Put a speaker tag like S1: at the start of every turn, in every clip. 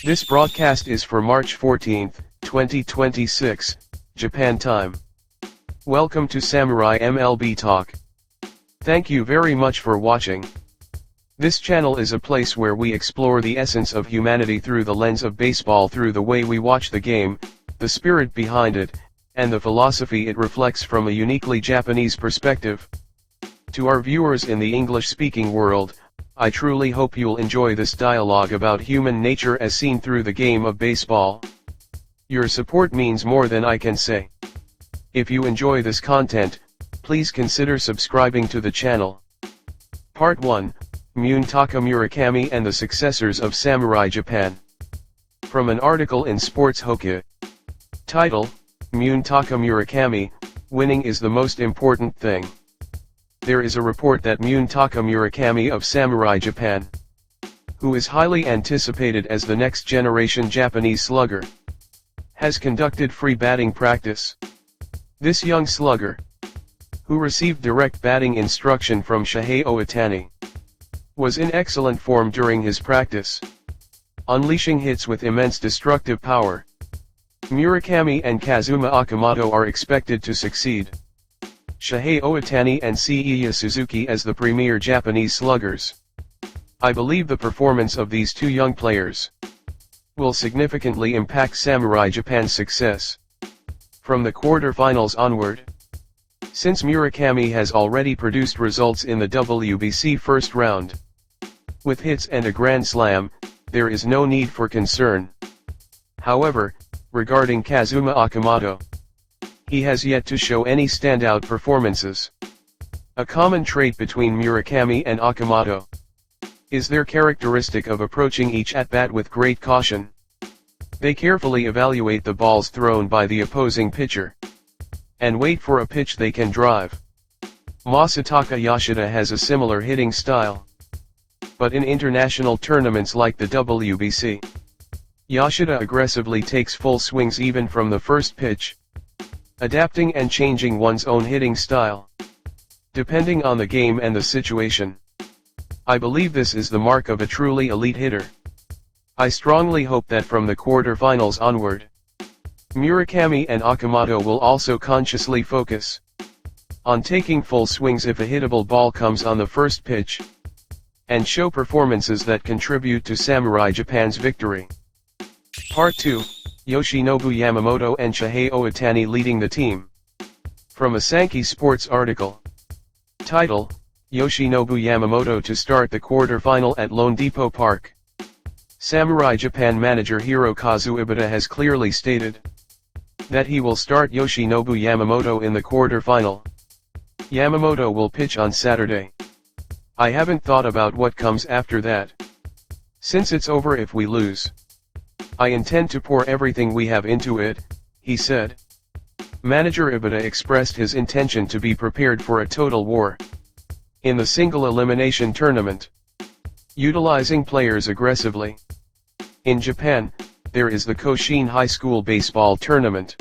S1: This broadcast is for March 14, 2026, Japan time. Welcome to Samurai MLB Talk. Thank you very much for watching. This channel is a place where we explore the essence of humanity through the lens of baseball, through the way we watch the game, the spirit behind it, and the philosophy it reflects from a uniquely Japanese perspective. To our viewers in the English-speaking world, I truly hope you'll enjoy this dialogue about human nature as seen through the game of baseball. Your support means more than I can say. If you enjoy this content, please consider subscribing to the channel. Part 1, Munetaka Murakami and the Successors of Samurai Japan. From an article in Sports Hoka. Title, Munetaka Murakami, winning is the most important thing. There is a report that Munetaka Murakami of Samurai Japan, who is highly anticipated as the next generation Japanese slugger, has conducted free batting practice. This young slugger, who received direct batting instruction from Shohei Ohtani, was in excellent form during his practice, unleashing hits with immense destructive power. Murakami and Kazuma Okamoto are expected to succeed Shohei Ohtani and Yoshinobu Suzuki as the premier Japanese sluggers. I believe the performance of these two young players will significantly impact Samurai Japan's success from the quarterfinals onward. Since Murakami has already produced results in the WBC first round with hits and a grand slam, there is no need for concern. However, regarding Kazuma Okamoto, he has yet to show any standout performances. A common trait between Murakami and Okamoto is their characteristic of approaching each at-bat with great caution. They carefully evaluate the balls thrown by the opposing pitcher and wait for a pitch they can drive. Masataka Yoshida has a similar hitting style, but in international tournaments like the WBC, Yoshida aggressively takes full swings even from the first pitch, adapting and changing one's own hitting style, depending on the game and the situation. I believe this is the mark of a truly elite hitter. I strongly hope that from the quarterfinals onward, Murakami and Okamoto will also consciously focus on taking full swings if a hittable ball comes on the first pitch, and show performances that contribute to Samurai Japan's victory. Part 2, Yoshinobu Yamamoto and Shohei Ohtani leading the team. From a Sankei Sports article. Title, Yoshinobu Yamamoto to start the quarterfinal at Lone Depot Park. Samurai Japan manager Hirokazu Ibata has clearly stated that he will start Yoshinobu Yamamoto in the quarterfinal. Yamamoto will pitch on Saturday. I haven't thought about what comes after that, since it's over if we lose. I intend to pour everything we have into it, he said. Manager Ibata expressed his intention to be prepared for a total war in the single elimination tournament, utilizing players aggressively. In Japan, there is the Koshin High School baseball tournament,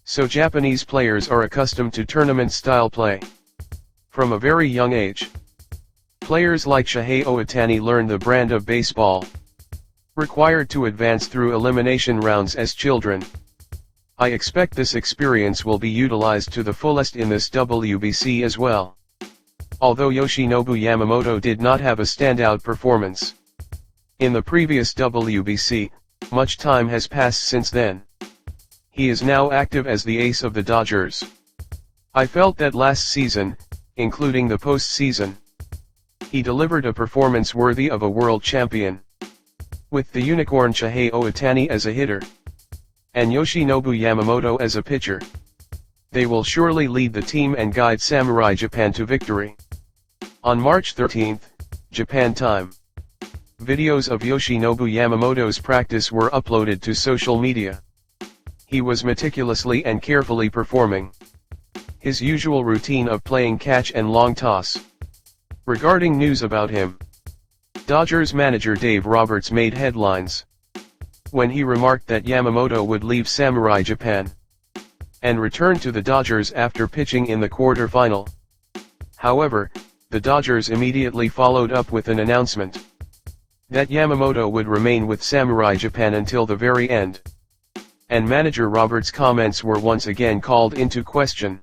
S1: so Japanese players are accustomed to tournament-style play from a very young age. Players like Shohei Ohtani learn the brand of baseball required to advance through elimination rounds as children. I expect this experience will be utilized to the fullest in this WBC as well. Although Yoshinobu Yamamoto did not have a standout performance in the previous WBC, much time has passed since then. He is now active as the ace of the Dodgers. I felt that last season, including the postseason, he delivered a performance worthy of a world champion. With the unicorn Shohei Ohtani as a hitter, and Yoshinobu Yamamoto as a pitcher, they will surely lead the team and guide Samurai Japan to victory. On March 13, Japan time, videos of Yoshinobu Yamamoto's practice were uploaded to social media. He was meticulously and carefully performing his usual routine of playing catch and long toss. Regarding news about him, Dodgers manager Dave Roberts made headlines when he remarked that Yamamoto would leave Samurai Japan and return to the Dodgers after pitching in the quarterfinal. However, the Dodgers immediately followed up with an announcement that Yamamoto would remain with Samurai Japan until the very end. And manager Roberts' comments were once again called into question.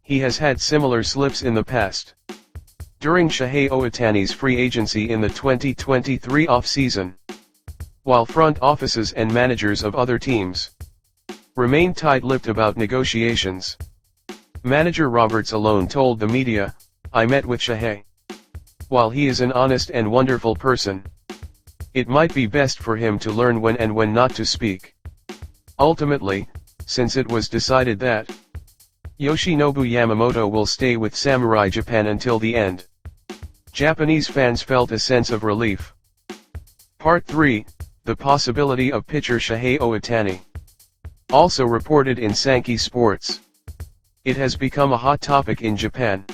S1: He has had similar slips in the past. During Shohei Ohtani's free agency in the 2023 off-season, while front offices and managers of other teams remained tight-lipped about negotiations, manager Roberts alone told the media, "I met with Shohei. While he is an honest and wonderful person, it might be best for him to learn when and when not to speak." Ultimately, since it was decided that Yoshinobu Yamamoto will stay with Samurai Japan until the end, Japanese fans felt a sense of relief. Part 3, the possibility of pitcher Shohei Ohtani. Also reported in Sankei Sports. It has become a hot topic in Japan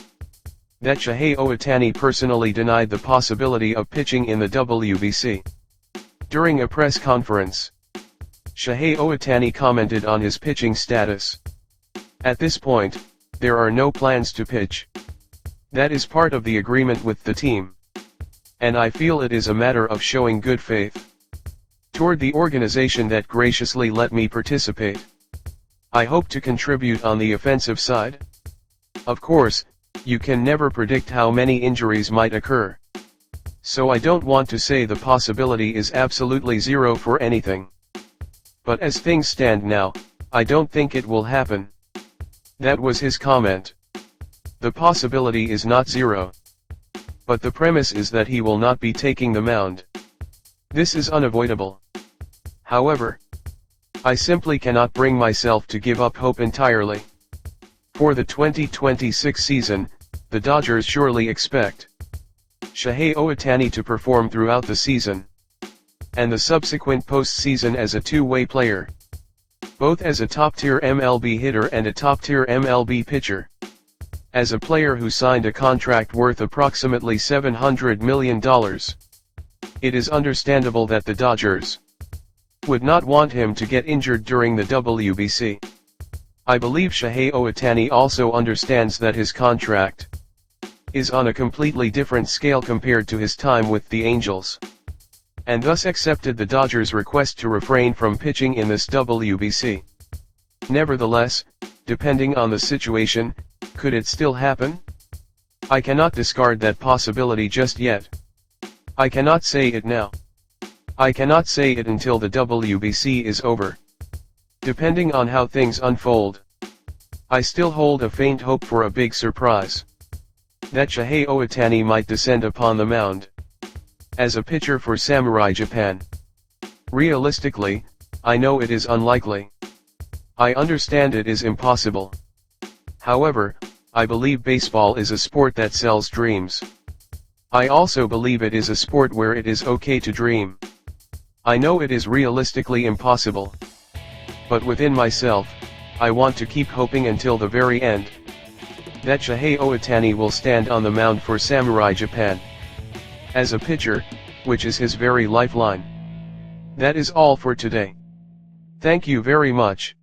S1: that Shohei Ohtani personally denied the possibility of pitching in the WBC. During a press conference, Shohei Ohtani commented on his pitching status. "At this point, there are no plans to pitch. That is part of the agreement with the team. And I feel it is a matter of showing good faith toward the organization that graciously let me participate. I hope to contribute on the offensive side. Of course, you can never predict how many injuries might occur. So I don't want to say the possibility is absolutely zero for anything. But as things stand now, I don't think it will happen." That was his comment. The possibility is not zero. But the premise is that he will not be taking the mound. This is unavoidable. However, I simply cannot bring myself to give up hope entirely. For the 2026 season, the Dodgers surely expect Shohei Ohtani to perform throughout the season and the subsequent postseason as a two-way player, both as a top-tier MLB hitter and a top-tier MLB pitcher. As a player who signed a contract worth approximately $700 million, it is understandable that the Dodgers would not want him to get injured during the WBC. I believe Shohei Ohtani also understands that his contract is on a completely different scale compared to his time with the Angels, and thus accepted the Dodgers' request to refrain from pitching in this WBC. Nevertheless, depending on the situation, could it still happen? I cannot discard that possibility just yet. I cannot say it now. I cannot say it until the WBC is over. Depending on how things unfold, I still hold a faint hope for a big surprise. That Shohei Ohtani might descend upon the mound as a pitcher for Samurai Japan. Realistically, I know it is unlikely. I understand it is impossible. However, I believe baseball is a sport that sells dreams. I also believe it is a sport where it is okay to dream. I know it is realistically impossible. But within myself, I want to keep hoping until the very end that Shohei Ohtani will stand on the mound for Samurai Japan as a pitcher, which is his very lifeline. That is all for today. Thank you very much.